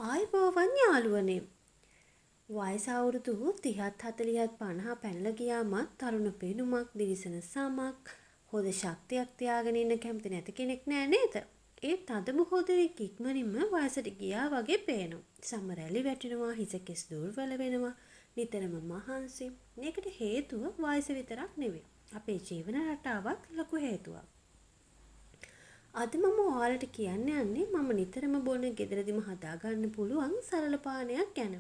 ආයිබෝවන් යාළුවනේ. වයස අවුරුදු 30ත් 40ත් 50 පැනලා ගියාමත් තරුණ පෙනුමක්, දිලිසෙන සමක්, හොඳ ශක්තියක් තියාගෙන ඉන්න කැමති නැති කෙනෙක් නෑ නේද? ඒත් අද බොහෝ දෙනෙක් ඉක්මනින්ම වයසට ගියා වගේ පේනවා. සම රැලි වැටෙනවා, හිස කෙස් දුර්වල වෙනවා, නිතරම මහන්සි. මේකට හේතුව වයස විතරක් නෙවෙයි. අපේ ජීවන රටාවත් ලොකු හේතුවක්. අද මම ඔයාලට කියන්න යන්නේ මම නිතරම බොන ගෙදරදිම හදාගන්න පුළුවන් සරල පානයක් ගැන.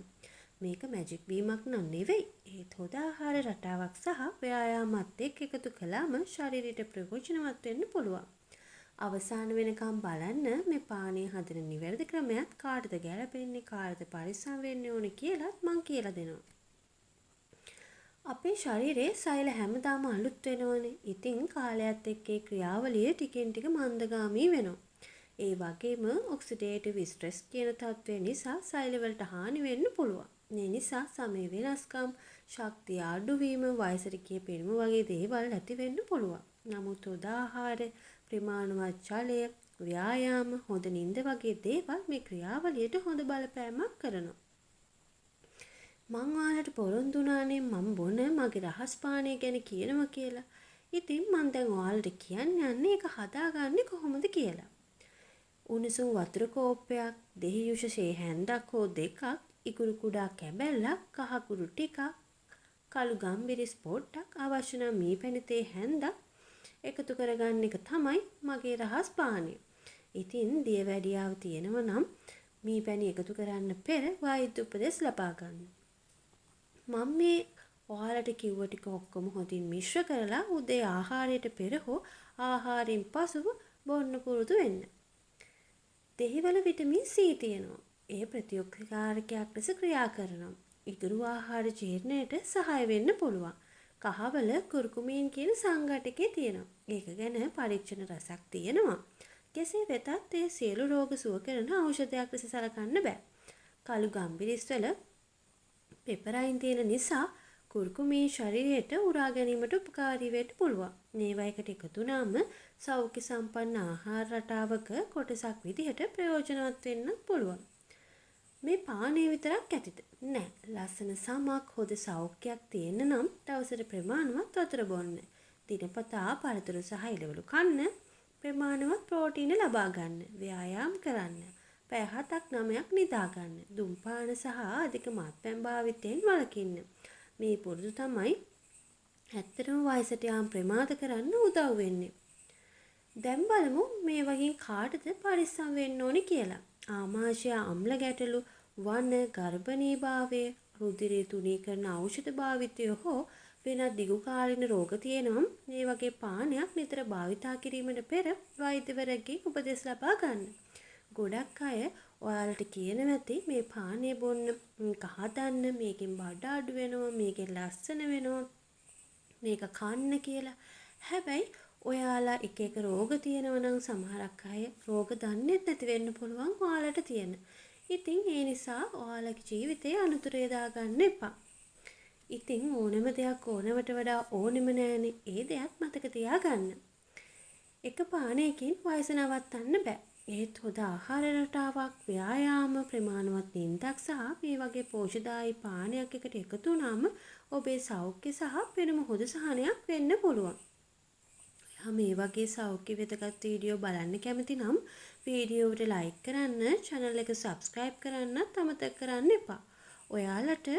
මේක මැජික් බීමක් නම් නෙවෙයි. ඒත් හොඳ ආහාර රටාවක් සහ ව්‍යායාමත් එක්ක එකතු කළාම ශරීරයට ප්‍රයෝජනවත් වෙන්න පුළුවන්. අවසාන වෙනකම් බලන්න මේ පානය හදන නිවැරදි ක්‍රමයක් කාටද ගැලපෙන්නේ, කාටද පරිස්සම් වෙන්න ඕනේ කියලාත් මං කියලා දෙනවා. අපේ ශරීරයේ සෛල හැමදාම අලුත් වෙනවනේ. ඉතින් කාලයත් එක්ක ඒ ක්‍රියාවලිය ටිකෙන් ටික මන්දගාමී වෙනවා. ඒ වගේම ඔක්සිඩේටිව් ස්ට්‍රෙස් කියන තත්ත්වය නිසා සෛල වලට හානි වෙන්න පුළුවන්. මේ නිසා සමේ වෙනස්කම්, ශක්තිය අඩුවීම, වයසට ගිය පෙනුම වගේ දේවල් ඇති වෙන්න පුළුවන්. නමුත් හොඳ ආහාර, ප්‍රමාණවත් ජලය, ව්‍යායාම, හොඳ නිින්ද වගේ දේවල් මේ ක්‍රියාවලියට හොඳ බලපෑමක් කරනවා. මං ඔයාලට පොරොන්දු වුණානේ මම බොන මගේ රහස් පානය ගැන කියනවා කියලා. ඉතින් මං දැන් ඔයාලට කියන්න යන්නේ ඒක හදාගන්නේ කොහොමද කියලා. උණුසුම් වතුර කෝප්පයක්, දෙහියුෂ ෂේ හැන්දක් හෝ දෙකක්, ඉකුරු කුඩා කැබැල්ලක්, කහ කුරු ටිකක්, කළු ගම්බිරිස් පොඩ්ඩක්, අවශ්‍ය නම් මී පැණි තේ හැන්දක් එකතු කරගන්න එක තමයි මගේ රහස් පානය. ඉතින් දියවැඩියාව තියෙනවා නම් මී පැණි එකතු කරන්න පෙර වෛද්‍ය උපදෙස් ලබා ගන්න. මම මේ ඔයාලට කිව්ව ටික ඔක්කොම හොඳින් මිශ්‍ර කරලා උදේ ආහාරයට පෙර හෝ ආහාරයෙන් පසුව බොන්න පුරුදු වෙන්න. දෙහිවල විටමින් C තියෙනවා. ඒ ප්‍රතිඋපකාරකයක් ලෙස ක්‍රියා කරනවා. ඉතුරු ආහාර ජීර්ණයට සහාය වෙන්න පුළුවන්. කහවල කුර්කුමීන් කියන සංඝටකේ තියෙනවා. ඒක ගැන පරීක්ෂණ රසක් තියෙනවා. කෙසේ වෙතත් ඒ සියලු රෝග සුව කරන ඖෂධයක් ලෙස සලකන්න බෑ. කළු ගම්බිරිස් වල පෙපරයින් තියෙන නිසා කුර්කුමීන් ශරීරයට උරා ගැනීමට උපකාරී වෙන්න පුළුවන්. මේවා එකට එකතු වුණාම සෞඛ්‍ය සම්පන්න ආහාර රටාවක කොටසක් විදිහට ප්‍රයෝජනවත් වෙන්න පුළුවන්. මේ පානය විතරක් ඇතිද? නෑ. ලස්සන සමක්, හොඳ සෞඛ්‍යයක් තියෙන්න නම් දවසට ප්‍රමාණවත් වතුර බොන්න. දිනපතා පළතුරු සහ එළවලු කන්න, ප්‍රමාණවත් ප්‍රෝටීන ලබා ගන්න, ව්‍යායාම කරන්න, පැය 7ක් 9ක් නිදා ගන්න, දුම්පාන සහ අධික මත්පැන් භාවිතයෙන් වළකින්න. මේ පුරුදු තමයි ඇත්තටම වයසට යාම ප්‍රමාද කරන්න උදව් වෙන්නේ. දැන් බලමු මේ වගේ කාටද පරිස්සම් වෙන්න ඕනි කියලා. ආමාශය අම්ල ගැටලු, වන, ගර්භණීභාවය, රුධිරය තුනී කරන ඖෂධ භාවිතය හෝ වෙනත් දිගුකාලීන රෝග තියෙනම් මේ වගේ පානයක් නිතර භාවිතා කිරීමට පෙර වෛද්‍යවරයෙක්ගෙන් උපදෙස් ලබා ගන්න. ගොඩක් අය ඔයාලට කියනවා ඇති මේ පානය බොන්න, මේක හදන්න, මේකෙන් බඩ අඩු වෙනවා, මේකෙන් ලස්සන වෙනවා, මේක කන්න කියලා. හැබැයි ඔයාලා එක එක රෝග තියෙනවා නම් සමහරක් අය රෝග දන්නේ නැති වෙන්න පුළුවන් ඔයාලට තියෙන. ඉතින් ඒ නිසා ඔයාලගේ ජීවිතේ අනුතරේ දාගන්න එපා. ඉතින් ඕනම දෙයක් ඕනවට වඩා ඕනෙම නෑනේ. ඒ දෙයක් මතක තියාගන්න. එක පානයකින් වයස නවත්තන්න බෑ. ඒත් හොඳ ආහාර රටාවක්, ව්‍යායාම, ප්‍රමාණවත් නිින්දක් සහ මේ වගේ පෝෂ්‍යදායී පානයක් එකට එකතු වුණාම ඔබේ සෞඛ්‍ය සහ පෙනුම හොඳ සහනයක් වෙන්න පුළුවන්. මේ වගේ සෞඛ්‍ය වෙදගත් වීඩියෝ බලන්න කැමති නම් වීඩියෝවට ලයික් කරන්න, channel එක subscribe කරන්නත් අමතක කරන්න එපා. ඔයාලට